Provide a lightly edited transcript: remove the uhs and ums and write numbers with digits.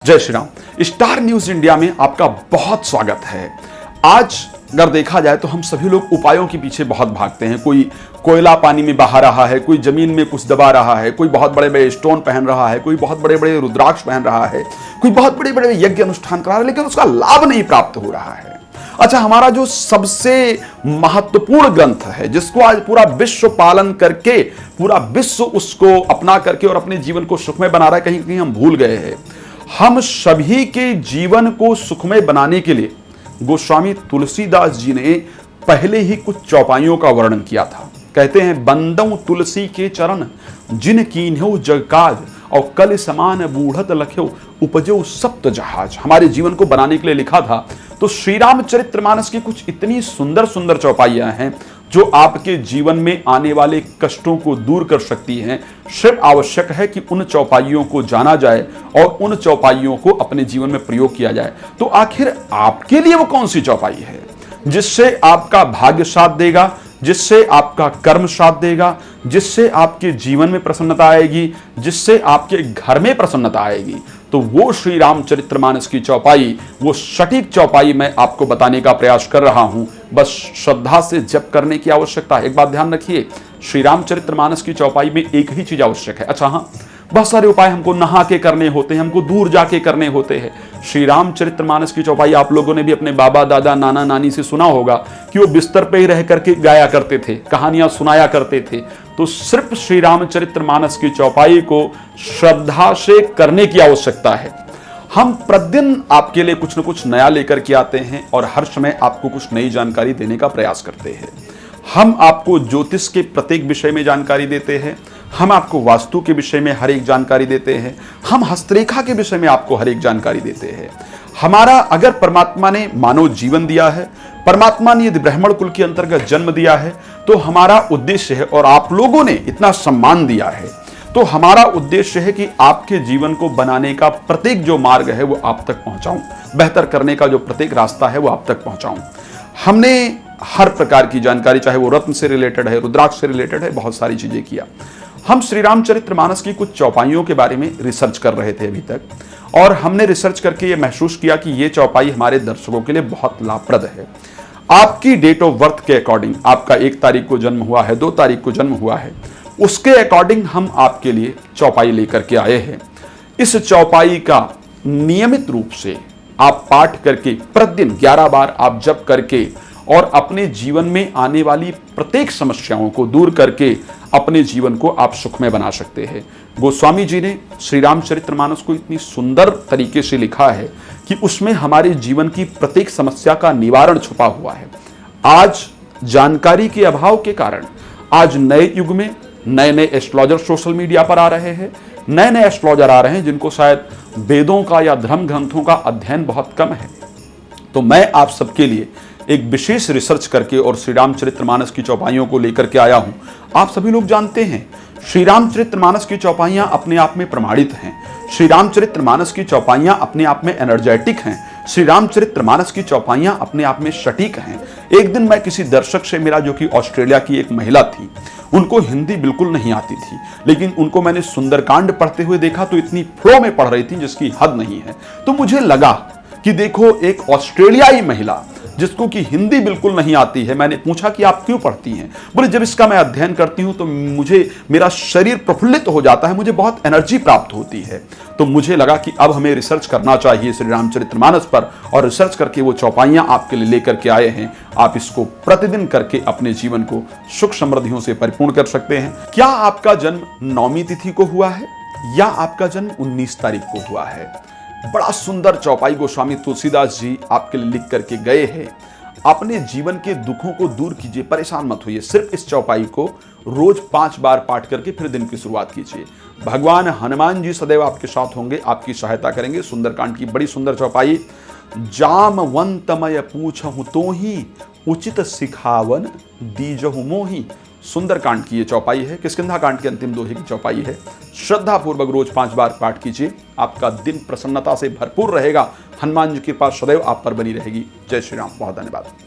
जय Shri Ram. Star news India में आपका बहुत स्वागत है। आज अगर देखा जाए तो हम सभी लोग उपायों के पीछे बहुत भागते हैं। कोई कोयला पानी में बहा रहा है, कोई जमीन में कुछ दबा रहा है, कोई बहुत बड़े बड़े स्टोन पहन रहा है, कोई बहुत बड़े बड़े रुद्राक्ष पहन रहा है, कोई बहुत बड़े बड़े यज्ञ अनुष्ठान करा रहा है, लेकिन उसका लाभ नहीं प्राप्त हो रहा है। अच्छा, हमारा जो सबसे महत्वपूर्ण ग्रंथ है, जिसको आज पूरा विश्व पालन करके, पूरा विश्व उसको अपना करके और अपने जीवन को सुखमय बना रहा है, कहीं कहीं हम भूल गए हैं। हम सभी के जीवन को सुखमय बनाने के लिए गोस्वामी तुलसीदास जी ने पहले ही कुछ चौपाइयों का वर्णन किया था। कहते हैं, बंदऊ तुलसी के चरण जिन कीन्ह्यो जग काज, और कल समान बूढ़त लख्यो उपजो सप्त जहाज। हमारे जीवन को बनाने के लिए लिखा था। तो श्री रामचरितमानस की कुछ इतनी सुंदर सुंदर चौपाइयां हैं जो आपके जीवन में आने वाले कष्टों को दूर कर सकती हैं। सिर्फ आवश्यक है कि उन चौपाइयों को जाना जाए और उन चौपाइयों को अपने जीवन में प्रयोग किया जाए। तो आखिर आपके लिए वो कौन सी चौपाई है जिससे आपका भाग्य साथ देगा, जिससे आपका कर्म साथ देगा, जिससे आपके जीवन में प्रसन्नता आएगी, जिससे आपके घर में प्रसन्नता आएगी? तो वो श्री रामचरितमानस की चौपाई, वो सटीक चौपाई मैं आपको बताने का प्रयास कर रहा हूं। बस श्रद्धा से जप करने की आवश्यकता है। एक बात ध्यान रखिए, श्री रामचरितमानस की चौपाई में एक ही चीज आवश्यक है। अच्छा हाँ, बहुत सारे उपाय हमको नहा के करने होते हैं, हमको दूर जाके करने होते हैं। श्री रामचरितमानस की चौपाई आप लोगों ने भी अपने बाबा दादा नाना नानी से सुना होगा कि वो बिस्तर पे ही रह करके गाया करते थे, कहानियां सुनाया करते थे। तो सिर्फ श्री रामचरितमानस की चौपाई को श्रद्धा से करने की आवश्यकता है। हम प्रतिदिन आपके लिए कुछ न कुछ नया लेकर के आते हैं और हर समय आपको कुछ नई जानकारी देने का प्रयास करते हैं। हम आपको ज्योतिष के प्रत्येक विषय में जानकारी देते हैं, हम आपको वास्तु के विषय में हर एक जानकारी देते हैं, हम हस्तरेखा के विषय में आपको हर एक जानकारी देते हैं। हमारा, अगर परमात्मा ने मानव जीवन दिया है, परमात्मा ने यदि ब्राह्मण कुल के अंतर्गत जन्म दिया है, तो हमारा उद्देश्य है, और आप लोगों ने इतना सम्मान दिया है, तो हमारा उद्देश्य है कि आपके जीवन को बनाने का प्रत्येक जो मार्ग है वो आप तक पहुंचाऊं, बेहतर करने का जो प्रत्येक रास्ता है वो आप तक पहुंचाऊं। हमने हर प्रकार की जानकारी, चाहे वो रत्न से रिलेटेड है, रुद्राक्ष से रिलेटेड है, बहुत सारी चीजें किया। हम श्री रामचरितमानस की कुछ चौपाइयों के बारे में रिसर्च कर रहे थे अभी तक, और हमने रिसर्च करके ये महसूस किया कि ये चौपाई हमारे दर्शकों के लिए बहुत लाभप्रद है। आपकी डेट ऑफ बर्थ के अकॉर्डिंग, आपका 1 तारीख को जन्म हुआ है, 2 तारीख को जन्म हुआ है, उसके अकॉर्डिंग हम आपके लिए चौपाई लेकर के आए हैं। इस चौपाई का नियमित रूप से आप पाठ करके प्रतिदिन 11 बार आप जप करके और अपने जीवन में आने वाली प्रत्येक समस्याओं को दूर करके अपने जीवन को आप सुखमय बना सकते हैं। गोस्वामी जी ने श्री रामचरितमानस को इतनी सुंदर तरीके से लिखा है कि उसमें हमारे जीवन की प्रत्येक समस्या का निवारण छुपा हुआ है। आज जानकारी के अभाव के कारण, आज नए युग में नए नए एस्ट्रोलॉजर सोशल मीडिया पर आ रहे हैं, नए नए एस्ट्रोलॉजर आ रहे हैं जिनको शायद वेदों का या धर्म ग्रंथों का अध्ययन बहुत कम है। तो मैं आप सबके लिए एक विशेष रिसर्च करके और श्री रामचरितमानस की चौपाइयों को लेकर के आया हूं। आप सभी लोग जानते हैं, श्री रामचरितमानस की चौपाइयां अपने आप में प्रमाणित हैं। श्री रामचरितमानस की चौपाइयां अपने आप में एनर्जेटिक हैं। श्री रामचरितमानस की चौपाइयां अपने आप में सटीक हैं। एक दिन मैं किसी दर्शक से मिला जो कि ऑस्ट्रेलिया की एक महिला थी। उनको हिंदी बिल्कुल नहीं आती थी, लेकिन उनको मैंने सुंदरकांड पढ़ते हुए देखा तो इतनी फ्लो में पढ़ रही थी जिसकी हद नहीं है। तो मुझे लगा कि देखो, एक ऑस्ट्रेलियाई महिला जिसको कि हिंदी बिल्कुल नहीं आती है, मैंने पूछा कि आप क्यों पढ़ती हैं? बोले, जब इसका मैं अध्ययन करती हूं तो मेरा शरीर प्रफुल्लित हो जाता है, मुझे बहुत एनर्जी प्राप्त होती है। तो मुझे लगा कि अब हमें रिसर्च करना चाहिए श्री रामचरितमानस पर, और रिसर्च करके वो चौपाइयां आपके लिए लेकर के आए हैं। आप इसको प्रतिदिन करके अपने जीवन को सुख समृद्धियों से परिपूर्ण कर सकते हैं। क्या आपका जन्म 9वीं तिथि को हुआ है या आपका जन्म 19 तारीख को हुआ है? बड़ा सुंदर चौपाई गोस्वामी तुलसीदास जी आपके लिए लिख करके गए हैं। अपने जीवन के दुखों को दूर कीजिए, परेशान मत होइए। सिर्फ इस चौपाई को रोज 5 बार पाठ करके फिर दिन की शुरुआत कीजिए। भगवान हनुमान जी सदैव आपके साथ होंगे, आपकी सहायता करेंगे। सुंदरकांड की बड़ी सुंदर चौपाई। जामवंतमय पूछहु तोहि, उचित सिखावन दीजहु मोहि। सुंदरकांड की ये चौपाई है। किष्किंधा कांड के अंतिम दोहे की चौपाई है। श्रद्धा पूर्वक रोज 5 बार पाठ कीजिए। आपका दिन प्रसन्नता से भरपूर रहेगा। हनुमान जी की कृपा सदैव आप पर बनी रहेगी। जय श्री राम। बहुत धन्यवाद।